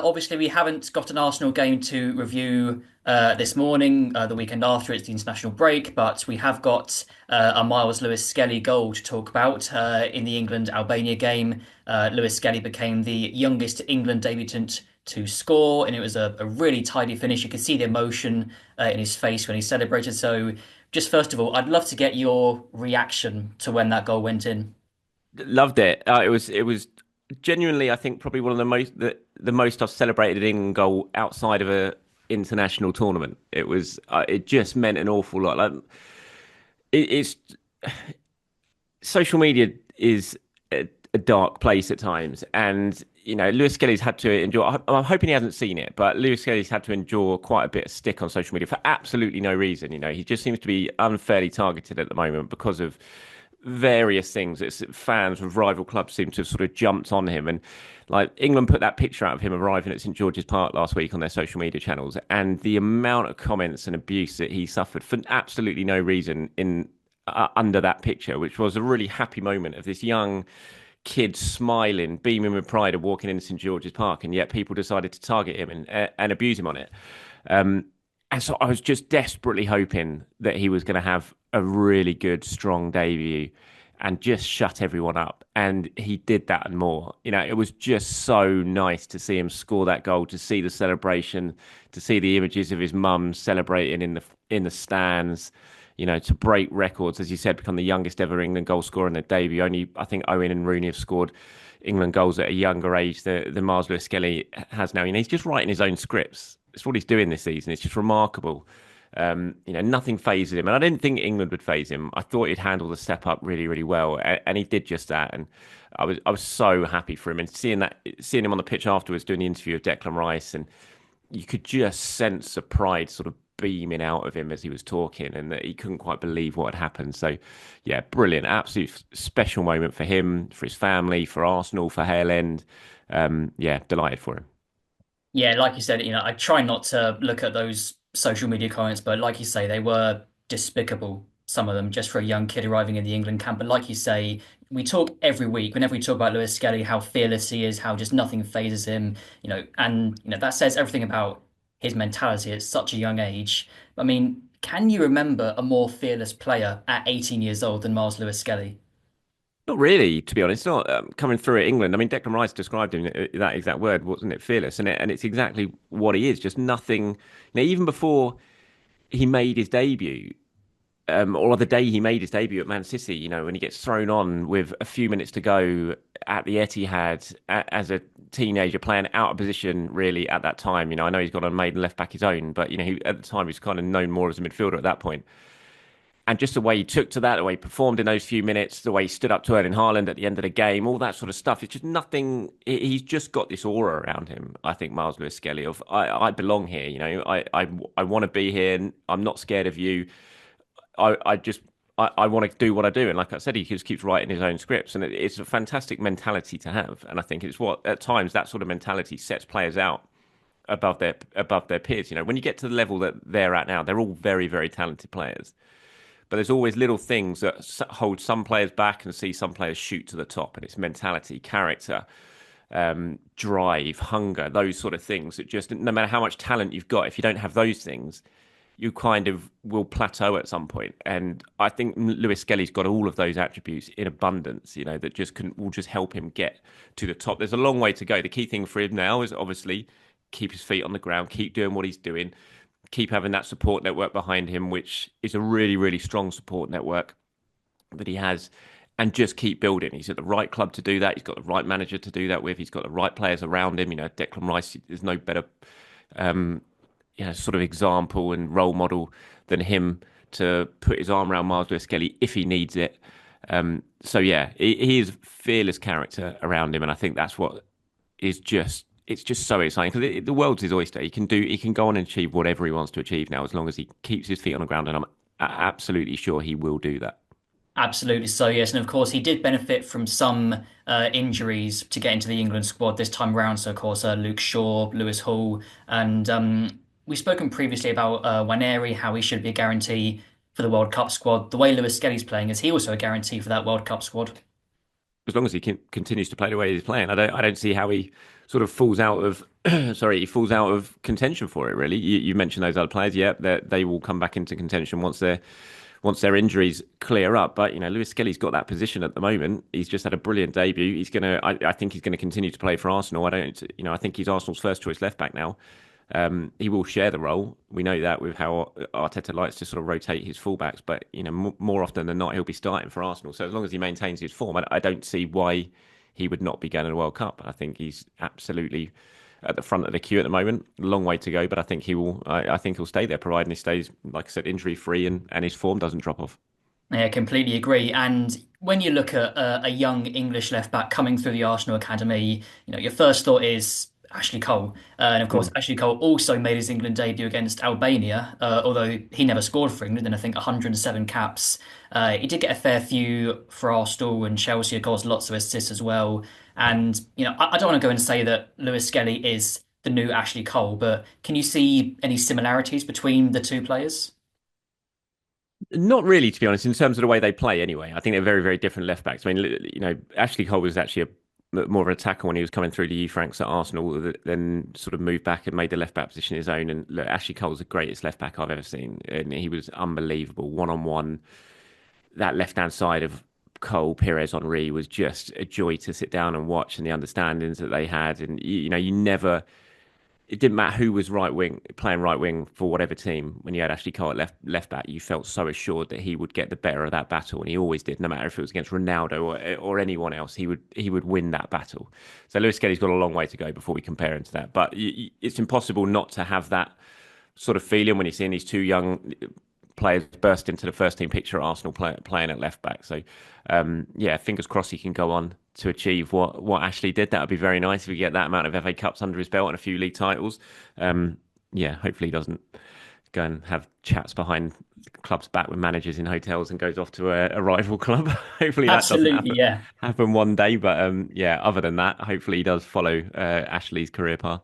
Obviously, we haven't got an Arsenal game to review this morning. The weekend after it's the international break, but we have got a Myles Lewis-Skelly goal to talk about in the England-Albania game. Lewis-Skelly became the youngest England debutant to score, and it was a really tidy finish. You could see the emotion in his face when he celebrated. So, just first of all, I'd love to get your reaction to when that goal went in. Loved it. It was genuinely, I think, probably one of the most I've celebrated an England goal outside of a international tournament. It just meant an awful lot. It's social media is a dark place at times, and Lewis Skelly's had to endure. I'm hoping he hasn't seen it, but Lewis Skelly's had to endure quite a bit of stick on social media for absolutely no reason. He just seems to be unfairly targeted at the moment because of various things. It's fans of rival clubs seem to have sort of jumped on him, and like England put that picture out of him arriving at St George's Park last week on their social media channels, and the amount of comments and abuse that he suffered for absolutely no reason in under that picture, which was a really happy moment of this young kid smiling, beaming with pride of walking into St George's Park, and yet people decided to target him and abuse him on it. Um, and so I was just desperately hoping that he was going to have a really good, strong debut and just shut everyone up. And he did that and more. It was just so nice to see him score that goal, to see the celebration, to see the images of his mum celebrating in the stands. To break records, as you said, become the youngest ever England goal scorer in their debut. Only, I think, Owen and Rooney have scored England goals at a younger age than Myles Lewis-Skelly has now. He's just writing his own scripts. It's what he's doing this season. It's just remarkable. Nothing phases him, and I didn't think England would phase him. I thought he'd handle the step up really, really well, and he did just that. And I was so happy for him, and seeing him on the pitch afterwards doing the interview with Declan Rice, and you could just sense a pride sort of beaming out of him as he was talking, and that he couldn't quite believe what had happened. So, yeah, brilliant, absolute special moment for him, for his family, for Arsenal, for Hale End. Yeah, delighted for him. Yeah, like you said, I try not to look at those social media comments, but like you say, they were despicable, some of them, just for a young kid arriving in the England camp. But like you say, we talk every week, whenever we talk about Lewis Skelly, how fearless he is, how just nothing phases him, and that says everything about his mentality at such a young age. I mean, can you remember a more fearless player at 18 years old than Myles Lewis-Skelly? Not really, to be honest. Not coming through at England. I mean, Declan Rice described him that exact word, wasn't it? Fearless, and it's exactly what he is. Just nothing. Even before he made his debut, or the day he made his debut at Man City, when he gets thrown on with a few minutes to go at the Etihad as a teenager playing out of position, really at that time. I know he's got a maiden left back his own, but at the time he's kind of known more as a midfielder at that point. And just the way he took to that, the way he performed in those few minutes, the way he stood up to Erling Haaland at the end of the game, all that sort of stuff. It's just nothing. He's just got this aura around him. I think Myles Lewis-Skelly of I belong here. I want to be here. I'm not scared of you. I want to do what I do. And like I said, he just keeps writing his own scripts. And it's a fantastic mentality to have. And I think it's what, at times, that sort of mentality sets players out above their peers. When you get to the level that they're at now, they're all very, very talented players. But there's always little things that hold some players back and see some players shoot to the top. And it's mentality, character, drive, hunger, those sort of things that just, no matter how much talent you've got, if you don't have those things, you kind of will plateau at some point. And I think Lewis Skelly's got all of those attributes in abundance, that will just help him get to the top. There's a long way to go. The key thing for him now is obviously keep his feet on the ground, keep doing what he's doing, keep having that support network behind him, which is a really, really strong support network that he has, and just keep building. He's at the right club to do that. He's got the right manager to do that with. He's got the right players around him. Declan Rice is no better um, sort of example and role model than him to put his arm around Myles Lewis-Skelly if he needs it. So yeah, he is a fearless character around him, and I think that's what is just it's just so exciting because the world's his oyster. He can go on and achieve whatever he wants to achieve now as long as he keeps his feet on the ground, and I'm absolutely sure he will do that. Absolutely so, yes. And of course, he did benefit from some injuries to get into the England squad this time round. So, of course, Luke Shaw, Lewis Hall, and we've spoken previously about Waneri, how he should be a guarantee for the World Cup squad. The way Lewis Skelly's playing, is he also a guarantee for that World Cup squad? As long as he continues to play the way he's playing, I don't see how he sort of falls out of sorry, he falls out of contention for it. Really, you mentioned those other players. Yeah, they will come back into contention once their injuries clear up. But Lewis Skelly's got that position at the moment. He's just had a brilliant debut. I think he's gonna continue to play for Arsenal. I think he's Arsenal's first choice left back now. He will share the role. We know that with how Arteta likes to sort of rotate his fullbacks, but more often than not, he'll be starting for Arsenal. So as long as he maintains his form, I don't see why he would not be going to the World Cup. I think he's absolutely at the front of the queue at the moment. A long way to go, but I think he will. I think he'll stay there, providing he stays, like I said, injury free and his form doesn't drop off. Yeah, completely agree. And when you look at a young English left back coming through the Arsenal academy, your first thought is Ashley Cole. And of course, Mm. Ashley Cole also made his England debut against Albania, although he never scored for England, and I think 107 caps. He did get a fair few for Arsenal and Chelsea, of course, lots of assists as well. And, I don't want to go and say that Lewis Skelly is the new Ashley Cole, but can you see any similarities between the two players? Not really, to be honest, in terms of the way they play. Anyway, I think they're very, very different left backs. I mean, Ashley Cole was actually more of an attacker when he was coming through the youth ranks at Arsenal, then sort of moved back and made the left back position his own. And look, Ashley Cole's the greatest left back I've ever seen, and he was unbelievable. One on one, that left hand side of Cole, Pires, Henry was just a joy to sit down and watch, and the understandings that they had. And you never, it didn't matter who was right wing playing right wing for whatever team. When you had Ashley Cole at left back, you felt so assured that he would get the better of that battle, and he always did. No matter if it was against Ronaldo or anyone else, he would win that battle. So Lewis Skelly's got a long way to go before we compare him to that. But it's impossible not to have that sort of feeling when you're seeing these two young players burst into the first team picture at Arsenal playing at left back. So yeah, fingers crossed he can go on to achieve what Ashley did. That would be very nice if we get that amount of FA Cups under his belt and a few league titles. Yeah, hopefully he doesn't go and have chats behind club's back with managers in hotels and goes off to a rival club. Hopefully that doesn't Absolutely, yeah. happen one day. But yeah, other than that, hopefully he does follow Ashley's career path.